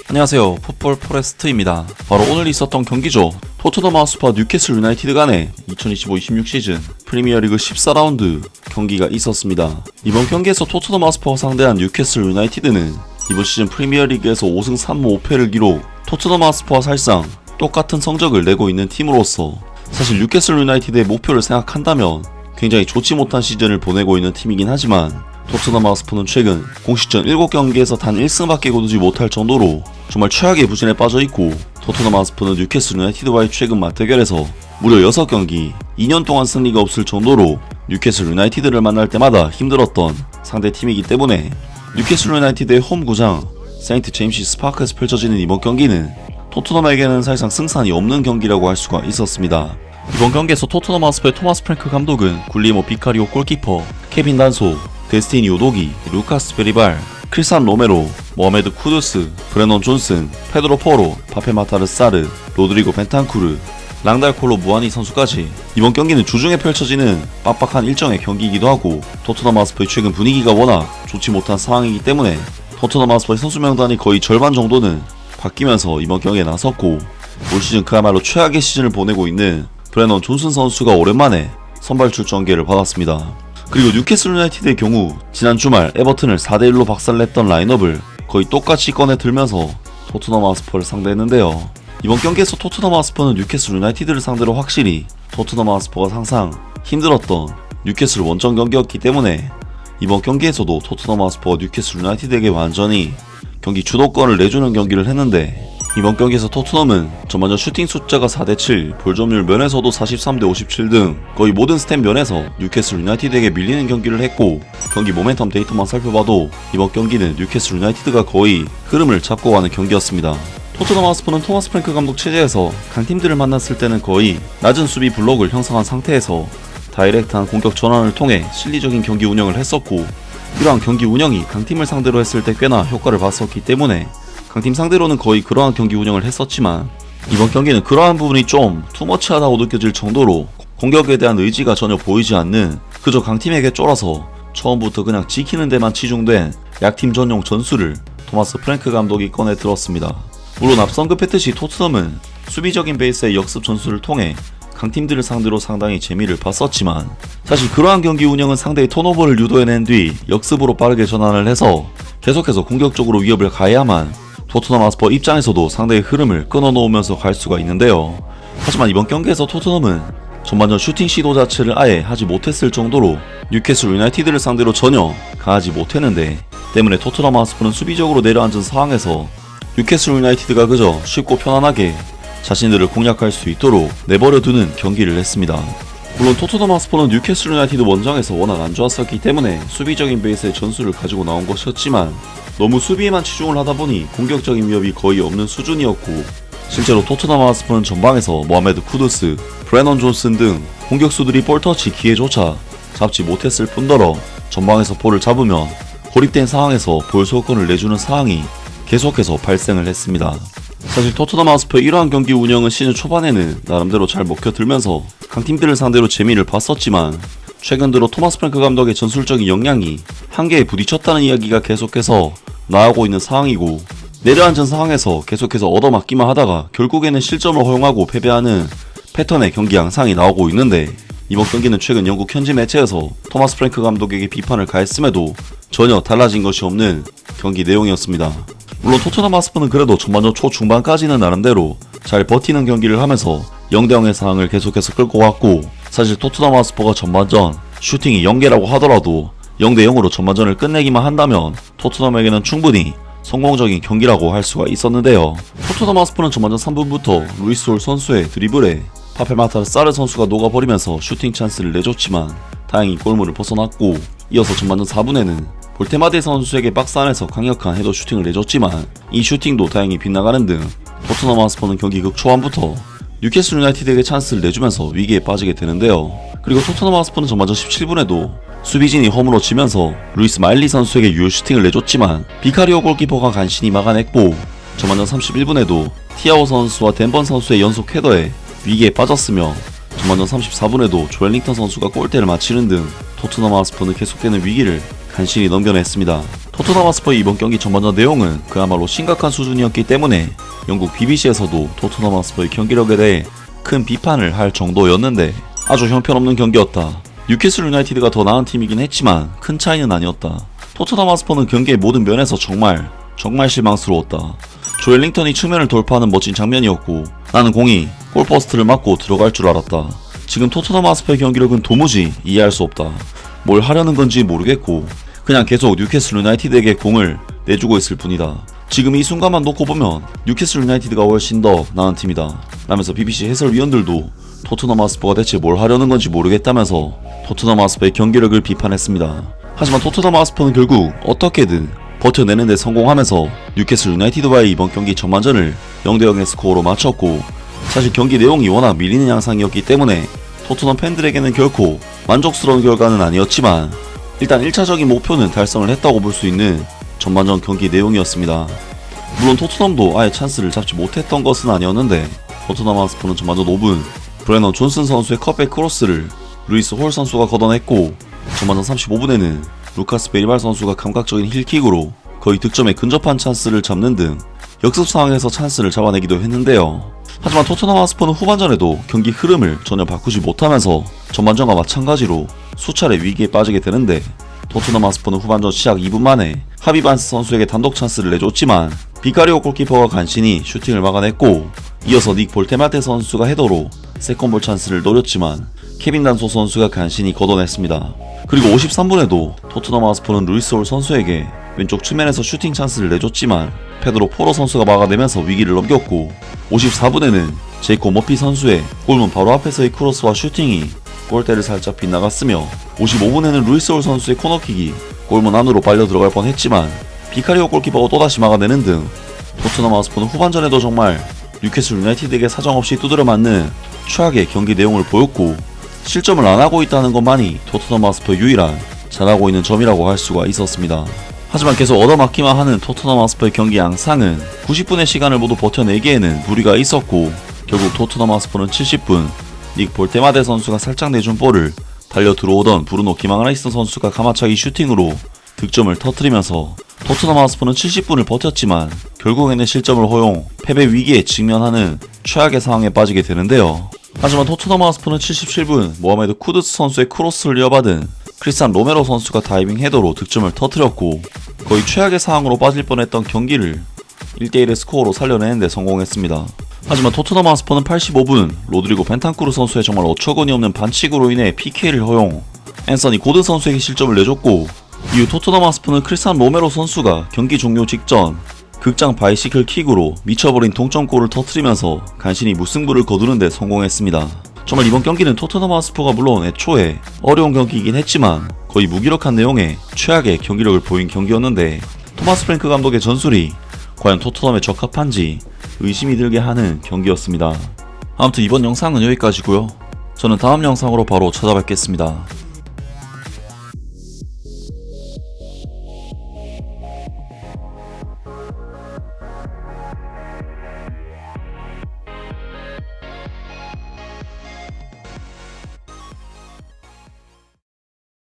안녕하세요, 풋볼 포레스트입니다. 바로 오늘 있었던 경기죠. 토트넘 하ot스퍼와 뉴캐슬 유나이티드 간의 2025-26 시즌 프리미어리그 14라운드 경기가 있었습니다. 이번 경기에서 토트넘 하ot스퍼가 상대한 뉴캐슬 유나이티드는 이번 시즌 프리미어리그에서 5승 3무 5패를 기록. 토트넘 하ot스퍼와 사실상 똑같은 성적을 내고 있는 팀으로서 사실 뉴캐슬 유나이티드의 목표를 생각한다면 굉장히 좋지 못한 시즌을 보내고 있는 팀이긴 하지만, 토트넘 하ot스퍼는 최근 공식전 7경기에서 단 1승밖에 거두지 못할 정도로 정말 최악의 부진에 빠져있고, 토트넘 하ot스퍼는 뉴캐슬 유나이티드와의 최근 맞대결에서 무려 6경기 2년 동안 승리가 없을 정도로 뉴캐슬 유나이티드를 만날 때마다 힘들었던 상대팀이기 때문에 뉴캐슬 유나이티드의 홈 구장 세인트 제임스 파크에서 펼쳐지는 이번 경기는 토트넘에게는 사실상 승산이 없는 경기라고 할 수가 있었습니다. 이번 경기에서 토트넘 하ot스퍼의 토마스 프랭크 감독은 굴리모 비카리오 골키퍼, 케빈 단소, 데스티니 우도기, 루카스 베리발, 크리스안 로메로, 모하메드 쿠두스, 브레넌 존슨, 페드로 포로, 파페 마타르 사르, 로드리고 벤탄쿠르, 랑달콜로 무아니 선수까지 이번 경기는 주중에 펼쳐지는 빡빡한 일정의 경기이기도 하고, 토트넘 하ot스퍼의 최근 분위기가 워낙 좋지 못한 상황이기 때문에 토트넘 하ot스퍼의 선수 명단이 거의 절반 정도는 바뀌면서 이번 경기에 나섰고, 올 시즌 그야말로 최악의 시즌을 보내고 있는 브레넌 존슨 선수가 오랜만에 선발 출전계를 받았습니다. 그리고 뉴캐슬 유나이티드의 경우 지난 주말 에버튼을 4대1로 박살냈던 라인업을 거의 똑같이 꺼내 들면서 토트넘 하ot스퍼를 상대했는데요. 이번 경기에서 토트넘 하ot스퍼는 뉴캐슬 유나이티드를 상대로 확실히 토트넘 하ot스퍼가 항상 힘들었던 뉴캐슬 원정 경기였기 때문에 이번 경기에서도 토트넘 하ot스퍼가 뉴캐슬 유나이티드에게 완전히 경기 주도권을 내주는 경기를 했는데, 이번 경기에서 토트넘은 전반전 슈팅 숫자가 4대7, 볼 점유율 면에서도 43대57 등 거의 모든 스탯 면에서 뉴캐슬 유나이티드에게 밀리는 경기를 했고, 경기 모멘텀 데이터만 살펴봐도 이번 경기는 뉴캐슬 유나이티드가 거의 흐름을 잡고 가는 경기였습니다. 토트넘 하ot스퍼는 토마스 프랭크 감독 체제에서 강팀들을 만났을 때는 거의 낮은 수비 블록을 형성한 상태에서 다이렉트한 공격 전환을 통해 실리적인 경기 운영을 했었고, 이러한 경기 운영이 강팀을 상대로 했을 때 꽤나 효과를 봤었기 때문에 강팀 상대로는 거의 그러한 경기 운영을 했었지만, 이번 경기는 그러한 부분이 좀 투머치하다고 느껴질 정도로 공격에 대한 의지가 전혀 보이지 않는, 그저 강팀에게 쫄아서 처음부터 그냥 지키는 데만 치중된 약팀 전용 전술을 토마스 프랭크 감독이 꺼내 들었습니다. 물론 앞서 언급했듯이 토트넘은 수비적인 베이스의 역습 전술을 통해 강팀들을 상대로 상당히 재미를 봤었지만, 사실 그러한 경기 운영은 상대의 턴오버를 유도해낸 뒤 역습으로 빠르게 전환을 해서 계속해서 공격적으로 위협을 가해야만 토트넘 하ot스퍼 입장에서도 상대의 흐름을 끊어놓으면서 갈 수가 있는데요. 하지만 이번 경기에서 토트넘은 전반전 슈팅 시도 자체를 아예 하지 못했을 정도로 뉴캐슬 유나이티드를 상대로 전혀 강하지 못했는데, 때문에 토트넘 하ot스퍼는 수비적으로 내려앉은 상황에서 뉴캐슬 유나이티드가 그저 쉽고 편안하게 자신들을 공략할 수 있도록 내버려두는 경기를 했습니다. 물론 토트넘 하ot스퍼는 뉴캐슬 유나이티드 원정에서 워낙 안 좋았었기 때문에 수비적인 베이스의 전술을 가지고 나온 것이었지만, 너무 수비에만 치중을 하다보니 공격적인 위협이 거의 없는 수준이었고, 실제로 토트넘 하ot스퍼는 전방에서 모하메드 쿠두스, 브레넌 존슨 등 공격수들이 볼터치 기회조차 잡지 못했을 뿐더러 전방에서 볼을 잡으면 고립된 상황에서 볼 소유권을 내주는 상황이 계속해서 발생을 했습니다. 사실 토트넘 하ot스퍼의 이러한 경기 운영은 시즌 초반에는 나름대로 잘 먹혀들면서 강팀들을 상대로 재미를 봤었지만, 최근 들어 토마스 프랭크 감독의 전술적인 역량이 한계에 부딪혔다는 이야기가 계속해서 나오고 있는 상황이고, 내려앉은 상황에서 계속해서 얻어맞기만 하다가 결국에는 실점을 허용하고 패배하는 패턴의 경기 양상이 나오고 있는데, 이번 경기는 최근 영국 현지 매체에서 토마스 프랭크 감독에게 비판을 가했음에도 전혀 달라진 것이 없는 경기 내용이었습니다. 물론 토트넘 하ot스퍼는 그래도 전반전 초중반까지는 나름대로 잘 버티는 경기를 하면서 0대0의 상황을 계속해서 끌고 갔고, 사실 토트넘 하ot스퍼가 전반전 슈팅이 0개라고 하더라도 0대0으로 전반전을 끝내기만 한다면 토트넘에게는 충분히 성공적인 경기라고 할 수가 있었는데요. 토트넘 하ot스퍼는 전반전 3분부터 루이스 홀 선수의 드리블에 파페 마타르 사르 선수가 녹아버리면서 슈팅 찬스를 내줬지만 다행히 골문을 벗어났고, 이어서 전반전 4분에는 볼테마데 선수에게 박스 안에서 강력한 헤더 슈팅을 내줬지만 이 슈팅도 다행히 빗나가는 등 토트넘 하ot스퍼는 경기 극초반부터 뉴캐슬 유나이티드에게 찬스를 내주면서 위기에 빠지게 되는데요. 그리고 토트넘 하ot스퍼는 전반전 17분에도 수비진이 홈으로 치면서 루이스 마일리 선수에게 유효 슈팅을 내줬지만 비카리오 골키퍼가 간신히 막아냈고, 전반전 31분에도 티아오 선수와 덴번 선수의 연속 헤더에 위기에 빠졌으며, 전반전 34분에도 조엘링턴 선수가 골대를 맞히는 등 토트넘 하ot스퍼는 계속되는 위기를 간신히 넘겨냈습니다. 토트넘 하스퍼의 이번 경기 전반전 내용은 그야말로 심각한 수준이었기 때문에 영국 BBC에서도 토트넘 하스퍼의 경기력에 대해 큰 비판을 할 정도였는데 아주 형편없는 경기였다. 뉴캐슬 유나이티드가 더 나은 팀이긴 했지만 큰 차이는 아니었다. 토트넘 하스퍼는 경기의 모든 면에서 정말 실망스러웠다. 조엘링턴이 측면을 돌파하는 멋진 장면이었고 나는 공이 골포스트를 맞고 들어갈 줄 알았다. 지금 토트넘 하스퍼의 경기력은 도무지 이해할 수 없다. 뭘 하려는 건지 모르겠고 그냥 계속 뉴캐슬 유나이티드에게 공을 내주고 있을 뿐이다. 지금 이 순간만 놓고 보면 뉴캐슬 유나이티드가 훨씬 더 나은 팀이다 라면서 BBC 해설위원들도 토트넘 하스퍼가 대체 뭘 하려는 건지 모르겠다면서 토트넘 하스퍼의 경기력을 비판했습니다. 하지만 토트넘 하스퍼는 결국 어떻게든 버텨내는 데 성공하면서 뉴캐슬 유나이티드와의 이번 경기 전반전을 0대0의 스코어로 마쳤고 사실 경기 내용이 워낙 밀리는 양상이었기 때문에 토트넘 팬들에게는 결코 만족스러운 결과는 아니었지만 일단 1차적인 목표는 달성을 했다고 볼 수 있는 전반전 경기 내용이었습니다. 물론 토트넘도 아예 찬스를 잡지 못했던 것은 아니었는데 토트넘 하스퍼는 전반전 5분 브레넌 존슨 선수의 컵백 크로스를 루이스 홀 선수가 걷어냈고 전반전 35분에는 루카스 베리말 선수가 감각적인 힐킥으로 거의 득점에 근접한 찬스를 잡는 등 역습 상황에서 찬스를 잡아내기도 했는데요. 하지만 토트넘 하스퍼는 후반전에도 경기 흐름을 전혀 바꾸지 못하면서 전반전과 마찬가지로 수차례 위기에 빠지게 되는데 토트넘 하스퍼는 후반전 시작 2분 만에 하비 반스 선수에게 단독 찬스를 내줬지만 비카리오 골키퍼가 간신히 슈팅을 막아냈고 이어서 닉 볼테마테 선수가 헤더로 세컨볼 찬스를 노렸지만 케빈 단소 선수가 간신히 걷어냈습니다. 그리고 53분에도 토트넘 하스퍼는 루이스 홀 선수에게 왼쪽 측면에서 슈팅 찬스를 내줬지만 페드로 포로 선수가 막아내면서 위기를 넘겼고 54분에는 제이콥 머피 선수의 골문 바로 앞에서의 크로스와 슈팅이 골대를 살짝 빗나갔으며 55분에는 루이스 홀 선수의 코너킥이 골문 안으로 빨려 들어갈 뻔했지만 비카리오 골키퍼가 또다시 막아내는 등 토트넘 하스퍼는 후반전에도 정말 뉴캐슬 유나이티드에게 사정없이 두드려 맞는 최악의 경기 내용을 보였고 실점을 안하고 있다는 것만이 토트넘 하스퍼의 유일한 잘하고 있는 점이라고 할 수가 있었습니다. 하지만 계속 얻어맞기만 하는 토트넘 하스퍼의 경기 양상은 90분의 시간을 모두 버텨내기에는 무리가 있었고 결국 토트넘 하스퍼는 70분 닉 볼테마데 선수가 살짝 내준 볼을 달려 들어오던 브루노 기마라이스 선수가 가마차기 슈팅으로 득점을 터뜨리면서 토트넘 하스퍼는 70분을 버텼지만 결국에는 실점을 허용 패배 위기에 직면하는 최악의 상황에 빠지게 되는데요. 하지만 토트넘 하스퍼는 77분 모하메드 쿠드스 선수의 크로스를 이어받은 크리스찬 로메로 선수가 다이빙 헤더로 득점을 터뜨렸고 거의 최악의 상황으로 빠질 뻔했던 경기를 1대1의 스코어로 살려내는데 성공했습니다. 하지만 토트넘 하스퍼는 85분 로드리고 벤탄쿠르 선수의 정말 어처구니 없는 반칙으로 인해 PK를 허용 앤서니 고든 선수에게 실점을 내줬고 이후 토트넘 하스퍼는 크리스찬 로메로 선수가 경기 종료 직전 극장 바이시클 킥으로 미쳐버린 동점골을 터뜨리면서 간신히 무승부를 거두는 데 성공했습니다. 정말 이번 경기는 토트넘 하스퍼가 물론 애초에 어려운 경기이긴 했지만 거의 무기력한 내용의 최악의 경기력을 보인 경기였는데 토마스 프랭크 감독의 전술이 과연 토트넘에 적합한지 의심이 들게 하는 경기였습니다. 아무튼 이번 영상은 여기까지고요. 저는 다음 영상으로 바로 찾아뵙겠습니다.